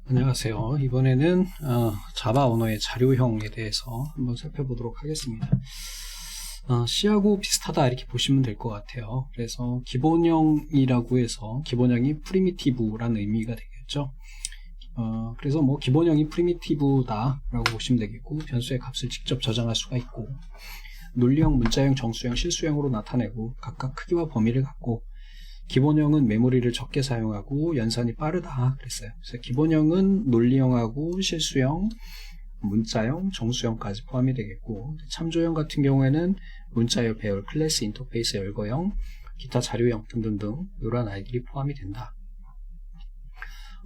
안녕하세요. 이번에는 자바 언어의 자료형에 대해서 한번 살펴보도록 하겠습니다. C하고 비슷하다 이렇게 보시면 될 것 같아요. 그래서 기본형이라고 해서 기본형이 프리미티브라는 의미가 되겠죠. 그래서 뭐 기본형이 프리미티브다 라고 보시면 되겠고, 변수의 값을 직접 저장할 수가 있고, 논리형, 문자형, 정수형, 실수형으로 나타내고 각각 크기와 범위를 갖고, 기본형은 메모리를 적게 사용하고 연산이 빠르다 그랬어요. 그래서 기본형은 논리형하고 실수형, 문자형, 정수형까지 포함이 되겠고, 참조형 같은 경우에는 문자열, 배열, 클래스, 인터페이스, 열거형, 기타 자료형 등등등 이런 아이들이 포함이 된다.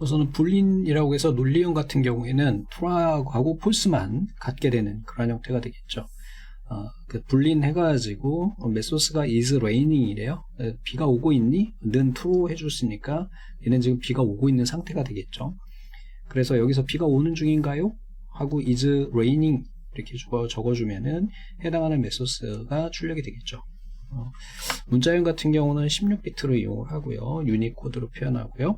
우선은 불린이라고 해서 논리형 같은 경우에는 true하고 false만 갖게 되는 그런 형태가 되겠죠. 불린 해가지고 메소스가 is raining 이래요. 비가 오고 있니? 는 true 해줬으니까 얘는 지금 비가 오고 있는 상태가 되겠죠. 그래서 여기서 비가 오는 중인가요? 하고 is raining 이렇게 적어주면은 해당하는 메소스가 출력이 되겠죠. 문자형 같은 경우는 16비트로 이용을 하고요. 유니코드로 표현하고요.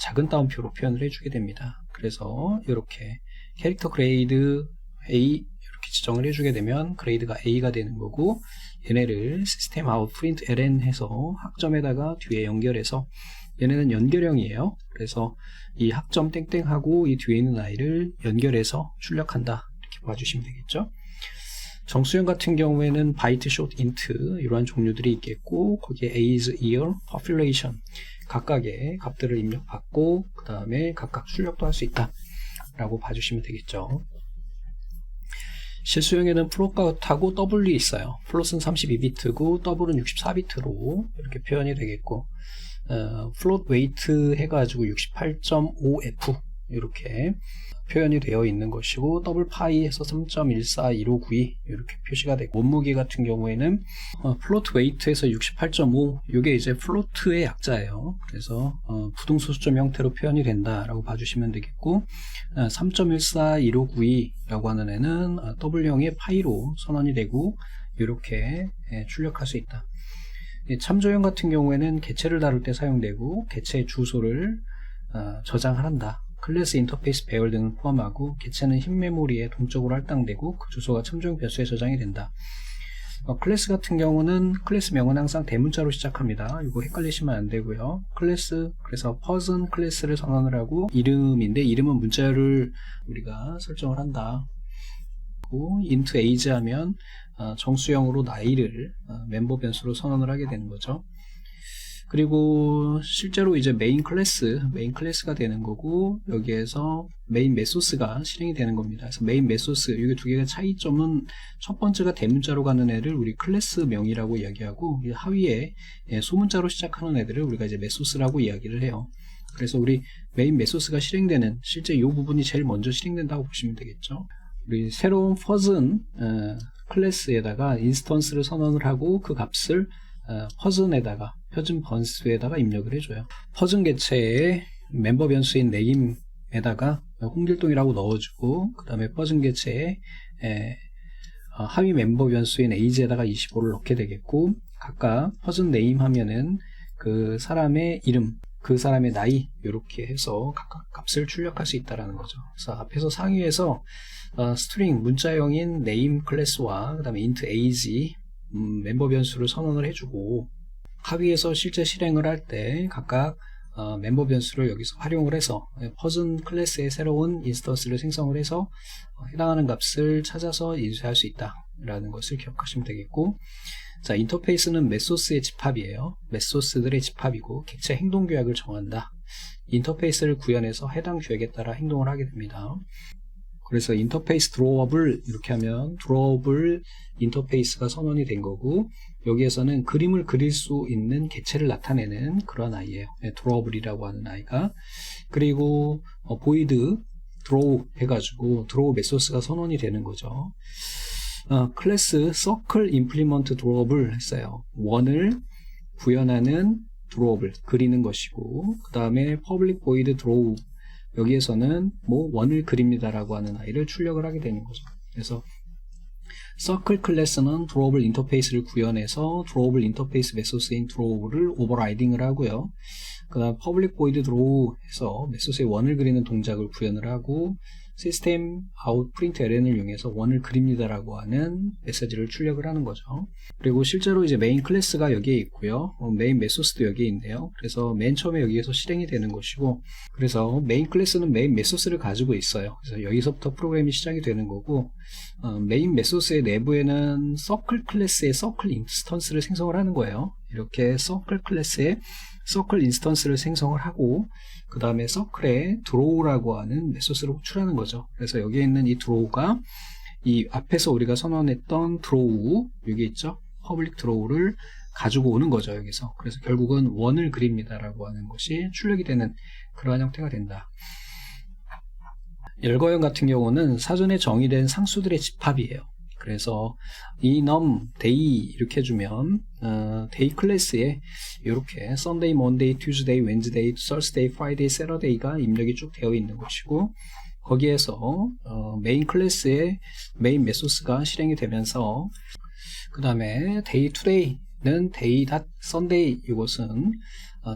작은 따옴표로 표현을 해주게 됩니다. 그래서 이렇게 캐릭터 그레이드 A 이렇게 지정을 해주게 되면 그레이드가 A가 되는 거고, 얘네를 시스템 아웃 프린트 ln 해서 학점에다가 뒤에 연결해서, 얘네는 연결형이에요. 그래서 이 학점 땡땡하고 이 뒤에 있는 아이를 연결해서 출력한다 이렇게 봐주시면 되겠죠. 정수형 같은 경우에는 byte, short, int 이러한 종류들이 있겠고, 거기에 age, year, population 각각의 값들을 입력받고 그 다음에 각각 출력도 할 수 있다 라고 봐주시면 되겠죠. 실수형에는 플롯하고 더블이 있어요. 플롯은 32비트고 더블은 64비트로 이렇게 표현이 되겠고, 플롯 웨이트 해가지고 68.5F 이렇게 표현이 되어 있는 것이고, 더블 파이 해서 3.141592 이렇게 표시가 되고, 몸무게 같은 경우에는 플롯 웨이트에서 68.5 이게 이제 플로트의 약자예요. 그래서 부등소수점 형태로 표현이 된다라고 봐주시면 되겠고, 3.141592라고 하는 애는 W형의 파이로 선언이 되고 이렇게 출력할 수 있다. 참조형 같은 경우에는 개체를 다룰 때 사용되고, 개체의 주소를 저장을 한다. 클래스, 인터페이스, 배열 등을 포함하고, 개체는 흰 메모리에 동적으로 할당되고 그 주소가 참조형 변수에 저장이 된다. 클래스 같은 경우는 클래스 명은 항상 대문자로 시작합니다. 이거 헷갈리시면 안 되고요. 클래스, 그래서 person 클래스를 선언을 하고, 이름인데 이름은 문자열을 우리가 설정을 한다. int age 하면 정수형으로 나이를 멤버 변수로 선언을 하게 되는 거죠. 그리고 실제로 이제 메인 클래스가 되는 거고, 여기에서 메인 메소스가 실행이 되는 겁니다. 그래서 메인 메소스, 이게 두 개가 차이점은, 첫 번째가 대문자로 가는 애를 우리 클래스명이라고 이야기하고, 하위에 소문자로 시작하는 애들을 우리가 이제 메소스라고 이야기를 해요. 그래서 우리 메인 메소스가 실행되는, 실제 이 부분이 제일 먼저 실행된다고 보시면 되겠죠. 우리 새로운 퍼슨 클래스에다가 인스턴스를 선언을 하고 그 값을 퍼슨에다가, 표준 변수에다가 입력을 해줘요. 퍼슨 개체의 멤버 변수인 name에다가 홍길동이라고 넣어주고, 그 다음에 퍼슨 개체의 하위 멤버 변수인 age에다가 25를 넣게 되겠고, 각각 퍼슨 name 하면은 그 사람의 이름, 그 사람의 나이 이렇게 해서 각각 값을 출력할 수 있다라는 거죠. 그래서 앞에서 상위에서 스트링 문자형인 name 클래스와 그 다음에 int age 멤버 변수를 선언을 해주고, 하위에서 실제 실행을 할 때 각각 멤버 변수를 여기서 활용을 해서 퍼슨 클래스의 새로운 인스턴스를 생성을 해서 해당하는 값을 찾아서 인수할 수 있다 라는 것을 기억하시면 되겠고, 자, 인터페이스는 메소스의 집합이에요. 메소스들의 집합이고, 객체 행동 규약을 정한다. 인터페이스를 구현해서 해당 규약에 따라 행동을 하게 됩니다. 그래서 인터페이스 드로업을 이렇게 하면 드로업을 인터페이스가 선언이 된 거고, 여기에서는 그림을 그릴 수 있는 개체를 나타내는 그런 아이예요. 드로업이라고 하는 아이가. 그리고 보이드 드로우 해가지고 드로우 메소스가 선언이 되는 거죠. 클래스 서클 임플리먼트 드로업을 했어요. 원을 구현하는 드로업을 그리는 것이고, 그 다음에 퍼블릭 보이드 드로우, 여기에서는 뭐 원을 그립니다라고 하는 아이를 출력을 하게 되는 거죠. 그래서 서클 클래스는 drawable 인터페이스를 구현해서 drawable 인터페이스 메소드인 draw를 오버라이딩을 하고요. 그 다음 public void draw 해서 메소드의 원을 그리는 동작을 구현을 하고 system out print ln을 이용해서 원을 그립니다라고 하는 메시지를 출력을 하는 거죠. 그리고 실제로 이제 메인 클래스가 여기에 있고요. 메인 메소드도 여기에 있네요. 그래서 맨 처음에 여기에서 실행이 되는 것이고, 그래서 메인 클래스는 메인 메소드를 가지고 있어요. 그래서 여기서부터 프로그램이 시작이 되는 거고, 메인 메소드의 내부에는 서클 클래스의 서클 인스턴스를 생성을 하는 거예요. 이렇게 서클 클래스의 서클 인스턴스를 생성을 하고 그 다음에 서클에 draw라고 하는 메소드를 호출하는 거죠. 그래서 여기에 있는 이 draw가 이 앞에서 우리가 선언했던 draw 여기 있죠. public draw를 가지고 오는 거죠. 여기서. 그래서 결국은 원을 그립니다 라고 하는 것이 출력이 되는 그러한 형태가 된다. 열거형 같은 경우는 사전에 정의된 상수들의 집합이에요. 그래서 enum, day 이렇게 해주면 day 클래스에 이렇게 Sunday, Monday, Tuesday, Wednesday, Thursday, Friday, Saturday가 입력이 쭉 되어 있는 것이고 거기에서 메인 클래스의 메인 메소드가 실행이 되면서 그 다음에 day to day는 day.sunday 이것은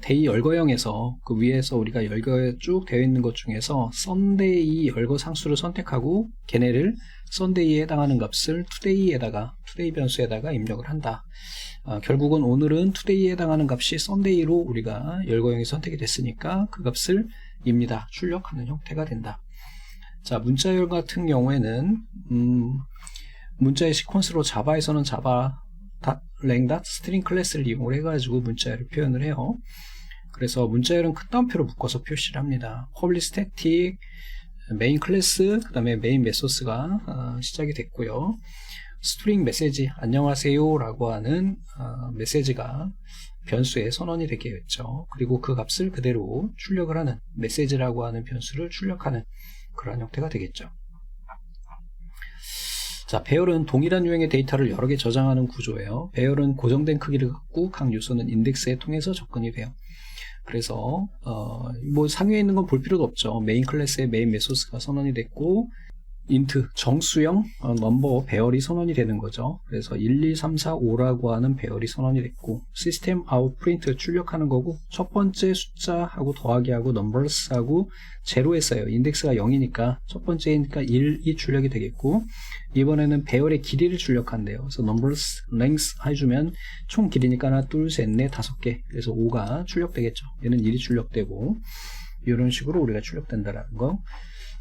day 열거형에서 그 위에서 우리가 열거에 쭉 되어 있는 것 중에서 Sunday 열거 상수를 선택하고 걔네를 Sunday에 해당하는 값을 today 변수에다가 입력을 한다. 결국은 오늘은 today에 해당하는 값이 Sunday로 우리가 열거형이 선택이 됐으니까 그 값을 입니다. 출력하는 형태가 된다. 자, 문자열 같은 경우에는 문자의 시퀀스로 자바에서는 java.lang.string 클래스를 이용을 해가지고 문자열을 표현을 해요. 그래서 문자열은 큰 따옴표로 묶어서 표시를 합니다. public static 메인 클래스, 그 다음에 메인 메소드가 시작이 됐고요. 스트링 메시지 안녕하세요 라고 하는 메시지가 변수에 선언이 되겠죠. 그리고 그 값을 그대로 출력을 하는 메시지라고 하는 변수를 출력하는 그런 형태가 되겠죠. 자, 배열은 동일한 유형의 데이터를 여러 개 저장하는 구조예요. 배열은 고정된 크기를 갖고 각 요소는 인덱스에 통해서 접근이 돼요. 그래서 뭐 상위에 있는 건 볼 필요도 없죠. 메인 클래스의 메인 메소드가 선언이 됐고 int 정수형 넘버 배열이 선언이 되는 거죠. 그래서 1, 2, 3, 4, 5라고 하는 배열이 선언이 됐고 system out print 출력하는 거고 첫 번째 숫자하고 더하기하고 numbers하고 제로 했어요. 인덱스가 0이니까 첫 번째니까 1이 출력이 되겠고 이번에는 배열의 길이를 출력한대요. 그래서 numbers length 해주면 총 길이니까 하나, 둘, 셋, 넷, 5개. 그래서 5가 출력되겠죠. 얘는 1이 출력되고 이런 식으로 우리가 출력된다라는 거.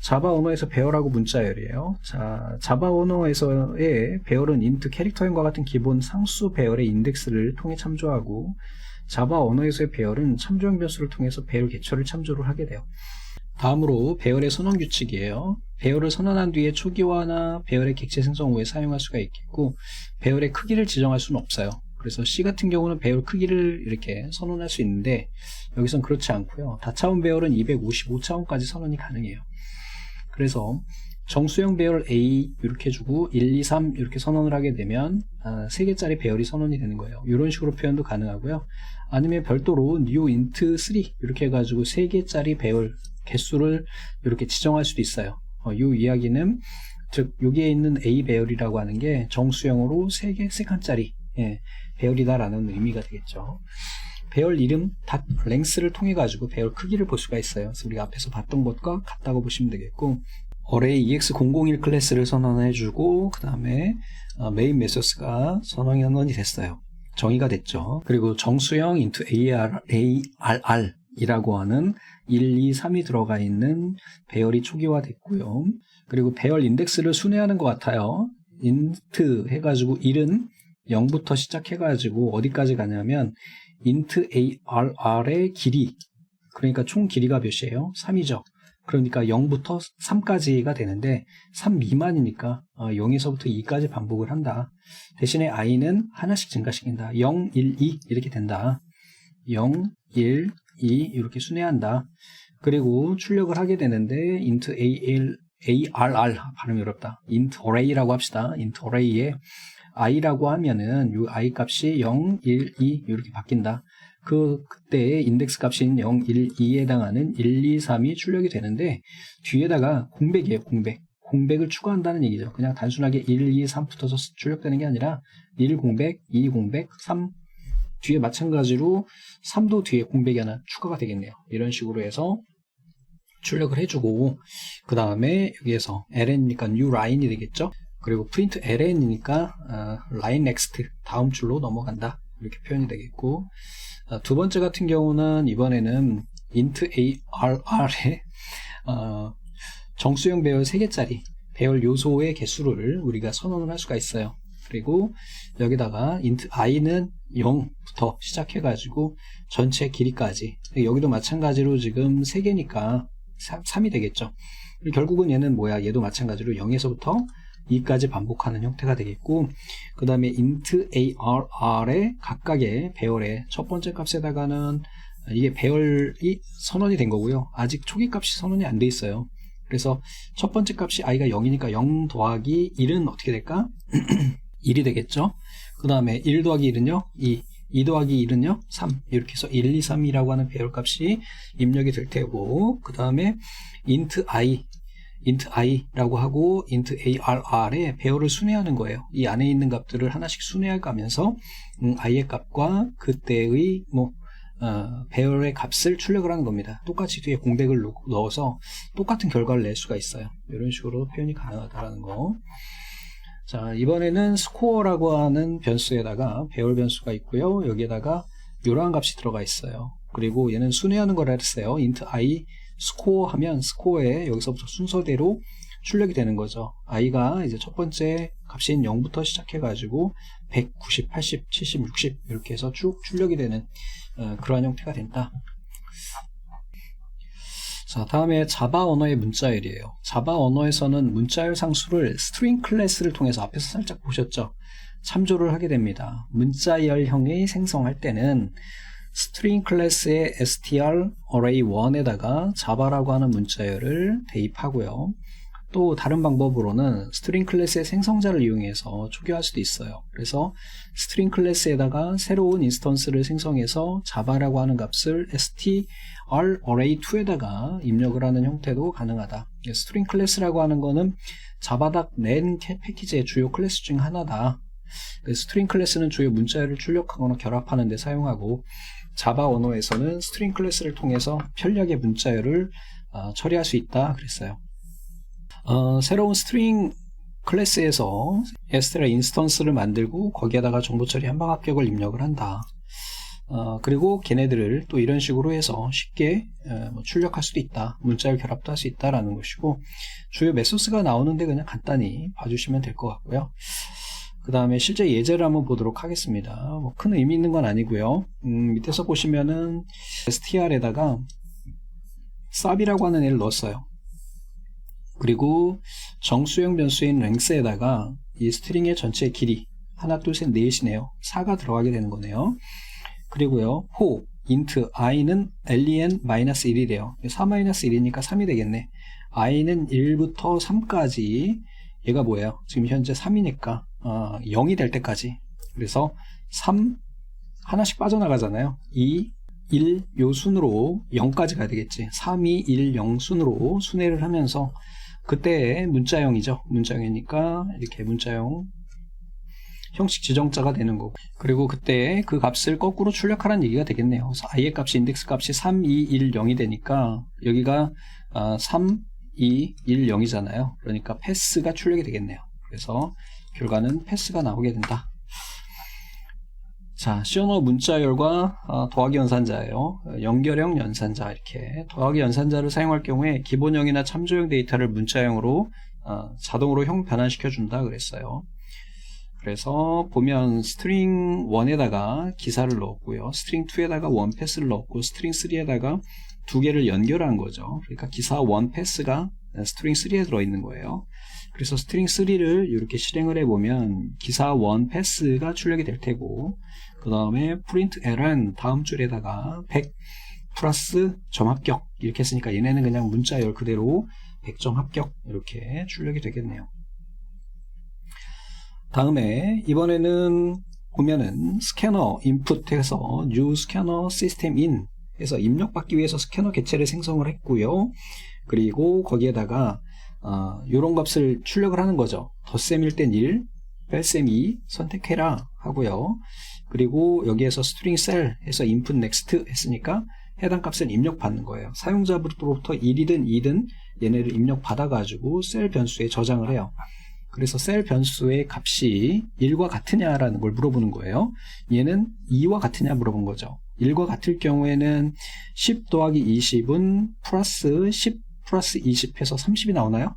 자바 언어에서 배열하고 문자열이에요. 자, 자바 언어에서의 배열은 int 캐릭터형과 같은 기본 상수 배열의 인덱스를 통해 참조하고 자바 언어에서의 배열은 참조형 변수를 통해서 배열 개처를 참조를 하게 돼요. 다음으로 배열의 선언 규칙이에요. 배열을 선언한 뒤에 초기화나 배열의 객체 생성 후에 사용할 수가 있겠고 배열의 크기를 지정할 수는 없어요. 그래서 C 같은 경우는 배열 크기를 이렇게 선언할 수 있는데 여기선 그렇지 않고요. 다차원 배열은 255차원까지 선언이 가능해요. 그래서 정수형 배열 A 이렇게 주고 1, 2, 3 이렇게 선언을 하게 되면 3개짜리 배열이 선언이 되는 거예요. 이런 식으로 표현도 가능하고요. 아니면 별도로 new int 3 이렇게 해가지고 3개짜리 배열 개수를 이렇게 지정할 수도 있어요. 이 이야기는 즉 여기에 있는 A 배열이라고 하는 게 정수형으로 3개, 3칸짜리 배열이다라는 의미가 되겠죠. 배열 이름 length를 통해 가지고 배열 크기를 볼 수가 있어요. 그래서 우리가 앞에서 봤던 것과 같다고 보시면 되겠고 array ex001 클래스를 선언해 주고 그 다음에 메인 메소드가 선언이 됐어요. 정의가 됐죠. 그리고 정수형 into ARR 이라고 하는 1, 2, 3이 들어가 있는 배열이 초기화 됐고요. 그리고 배열 인덱스를 순회하는 것 같아요. int 해가지고 1은 0부터 시작해가지고 어디까지 가냐면 int ARR의 길이 그러니까 총 길이가 몇이에요? 3이죠. 그러니까 0부터 3까지가 되는데 3 미만이니까 0에서부터 2까지 반복을 한다. 대신에 i는 하나씩 증가시킨다. 0, 1, 2 이렇게 된다. 0, 1, 2 이렇게 순회한다. 그리고 출력을 하게 되는데 int ARR 발음이 어렵다. int array라고 합시다. int array에 i라고 하면은 이 i 값이 0, 1, 2 이렇게 바뀐다. 그때 인덱스 값인 0, 1, 2에 해당하는 1, 2, 3이 출력이 되는데 뒤에다가 공백이에요. 공백을 추가한다는 얘기죠. 그냥 단순하게 1, 2, 3 붙어서 출력되는 게 아니라 1 공백, 2 공백, 3 뒤에 마찬가지로 3도 뒤에 공백이 하나 추가가 되겠네요. 이런 식으로 해서 출력을 해주고 그 다음에 여기에서 ln이니까 new line이 되겠죠. 그리고 print ln이니까 line next 다음 줄로 넘어간다 이렇게 표현이 되겠고 두 번째 같은 경우는 이번에는 int arr에 정수형 배열 3개짜리 배열 요소의 개수를 우리가 선언을 할 수가 있어요. 그리고 여기다가 int i는 0부터 시작해 가지고 전체 길이까지 여기도 마찬가지로 지금 3개니까 3이 되겠죠. 결국은 얘는 뭐야? 얘도 마찬가지로 0에서부터 2까지 반복하는 형태가 되겠고 그 다음에 int arr의 각각의 배열의 첫 번째 값에다가는 이게 배열이 선언이 된 거고요. 아직 초기 값이 선언이 안 돼 있어요. 그래서 첫 번째 값이 i가 0이니까 0 더하기 1은 어떻게 될까? 1이 되겠죠. 그 다음에 1 더하기 1은요 2 더하기 1은요 3 이렇게 해서 1, 2, 3이라고 하는 배열값이 입력이 될 테고 그 다음에 int i라고 하고 int arr의 배열을 순회하는 거예요. 이 안에 있는 값들을 하나씩 순회해 가면서 i의 값과 그때의 배열의 값을 출력을 하는 겁니다. 똑같이 뒤에 공백을 넣어서 똑같은 결과를 낼 수가 있어요. 이런 식으로 표현이 가능하다는 거. 자, 이번에는 스코어라고 하는 변수에다가 배열 변수가 있고요. 여기에다가 이러한 값이 들어가 있어요. 그리고 얘는 순회하는 거라 했어요. int i 스코어 하면 스코어에 여기서부터 순서대로 출력이 되는 거죠. i가 이제 첫 번째 값인 0부터 시작해 가지고 100, 90, 80, 70, 60 이렇게 해서 쭉 출력이 되는 그러한 형태가 된다. 자, 다음에 자바 언어의 문자열이에요. 자바 언어에서는 문자열 상수를 스트링 클래스를 통해서 앞에서 살짝 보셨죠? 참조를 하게 됩니다. 문자열형이 생성할 때는 스트링 클래스의 str array1에다가 자바라고 하는 문자열을 대입하고요. 또 다른 방법으로는 스트링 클래스의 생성자를 이용해서 초기화할 수도 있어요. 그래서 스트링 클래스에다가 새로운 인스턴스를 생성해서 자바라고 하는 값을 str array2에다가 입력을 하는 형태도 가능하다. 스트링 클래스라고 하는 거는 자바닷낸 패키지의 주요 클래스 중 하나다. 스트링 클래스는 주요 문자열을 출력하거나 결합하는 데 사용하고 자바 언어에서는 스트링 클래스를 통해서 편리하게 문자열을 처리할 수 있다 그랬어요. 새로운 스트링 클래스에서 str 인스턴스를 만들고 거기에다가 정보 처리 한방 합격을 입력을 한다. 그리고 걔네들을 또 이런 식으로 해서 쉽게 출력할 수도 있다. 문자열 결합도 할 수 있다라는 것이고 주요 메소스가 나오는데 그냥 간단히 봐주시면 될 것 같고요. 그 다음에 실제 예제를 한번 보도록 하겠습니다. 큰 의미 있는 건 아니고요. 밑에서 보시면은 str에다가 sub이라고 하는 애를 넣었어요. 그리고 정수형 변수인 length에다가 이 스트링의 전체 길이 하나, 둘, 셋, 넷이네요. 4가 들어가게 되는 거네요. 그리고요, for int i는 len-1이래요. 4-1이니까 3이 되겠네. i는 1부터 3까지 얘가 뭐예요? 지금 현재 3이니까 0이 될 때까지. 그래서 3 하나씩 빠져나가잖아요. 2, 1 요 순으로 0까지 가야 되겠지. 3, 2, 1, 0 순으로 순회를 하면서 그때 문자형이죠. 문자형이니까 이렇게 문자형 형식 지정자가 되는 거고. 그리고 그때 그 값을 거꾸로 출력하라는 얘기가 되겠네요. 그래서 i의 값이 인덱스 값이 3, 2, 1, 0이 되니까 여기가 3, 2, 1, 0이잖아요. 그러니까 패스가 출력이 되겠네요. 그래서 결과는 패스가 나오게 된다. 자, C 언어 문자열과 더하기 연산자예요. 연결형 연산자 이렇게 더하기 연산자를 사용할 경우에 기본형이나 참조형 데이터를 문자형으로 자동으로 형 변환시켜 준다 그랬어요. 그래서 보면 스트링 1에다가 기사를 넣었고요. 스트링 2에다가 원 패스를 넣었고 스트링 3에다가 두 개를 연결한 거죠. 그러니까 기사 원 패스가 스트링 3에 들어있는 거예요. 그래서 스트링 3를 이렇게 실행을 해보면 기사 원 패스가 출력이 될 테고 그 다음에 print ln 다음 줄에다가 100 플러스 점 합격 이렇게 했으니까 얘네는 그냥 문자열 그대로 100점 합격 이렇게 출력이 되겠네요. 다음에 이번에는 보면은 스캐너 인풋해서 new scanner system in 해서 입력받기 위해서 스캐너 개체를 생성을 했고요. 그리고 거기에다가 요런 값을 출력을 하는 거죠. 덧셈일 땐 1, 뺄셈 2 선택해라 하고요. 그리고 여기에서 string cell 해서 input next 했으니까 해당 값을 입력받는 거예요. 사용자로부터 1이든 2든 얘네를 입력받아 가지고 셀 변수에 저장을 해요. 그래서 셀 변수의 값이 1과 같으냐라는 걸 물어보는 거예요. 얘는 2와 같으냐 물어본 거죠. 1과 같을 경우에는 10 더하기 20은 플러스 10 플러스 20 해서 30이 나오나요?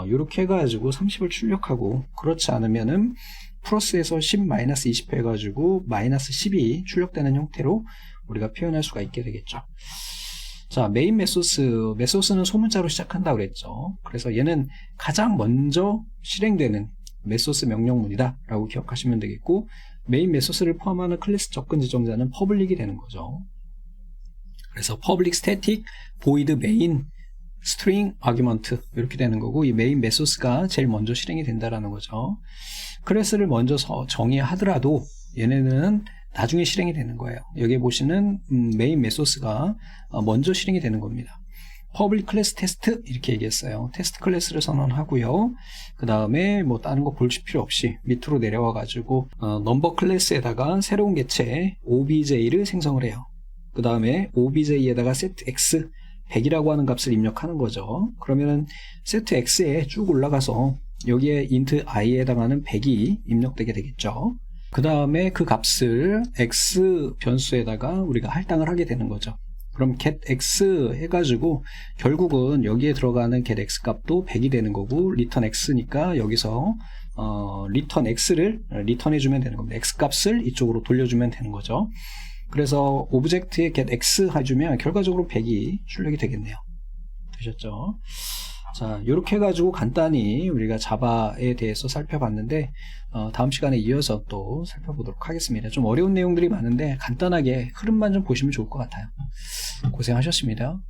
이렇게 해가지고 30을 출력하고, 그렇지 않으면은 플러스에서 10 마이너스 20 해가지고 마이너스 10이 출력되는 형태로 우리가 표현할 수가 있게 되겠죠. 자, 메인 메소스는 소문자로 시작한다고 그랬죠. 그래서 얘는 가장 먼저 실행되는 메소스 명령문이다 라고 기억하시면 되겠고, 메인 메소스를 포함하는 클래스 접근 지정자는 퍼블릭이 되는 거죠. 그래서 public static void main string argument 이렇게 되는 거고, 이 메인 메소스가 제일 먼저 실행이 된다라는 거죠. 클래스를 먼저 정의하더라도 얘네는 나중에 실행이 되는 거예요. 여기 보시는 메인 메소스가 먼저 실행이 되는 겁니다. public class test 이렇게 얘기했어요. 테스트 클래스를 선언하고요. 그 다음에 뭐 다른 거 볼 필요 없이 밑으로 내려와 가지고 넘버 클래스에다가 새로운 개체 obj를 생성을 해요. 그 다음에 obj에다가 set x 100이라고 하는 값을 입력하는 거죠. 그러면은 set x에 쭉 올라가서 여기에 int i에 해당하는 100이 입력되게 되겠죠. 그 다음에 그 값을 x 변수에다가 우리가 할당을 하게 되는 거죠. 그럼 get x 해가지고 결국은 여기에 들어가는 get x 값도 100이 되는 거고, return x니까 여기서 return x를 리턴해주면 되는 겁니다. x 값을 이쪽으로 돌려주면 되는 거죠. 그래서 오브젝트에 get x 해주면 결과적으로 100이 출력이 되겠네요. 되셨죠? 자, 이렇게 해가지고 간단히 우리가 자바에 대해서 살펴봤는데, 다음 시간에 이어서 또 살펴보도록 하겠습니다. 좀 어려운 내용들이 많은데 간단하게 흐름만 좀 보시면 좋을 것 같아요. 고생하셨습니다.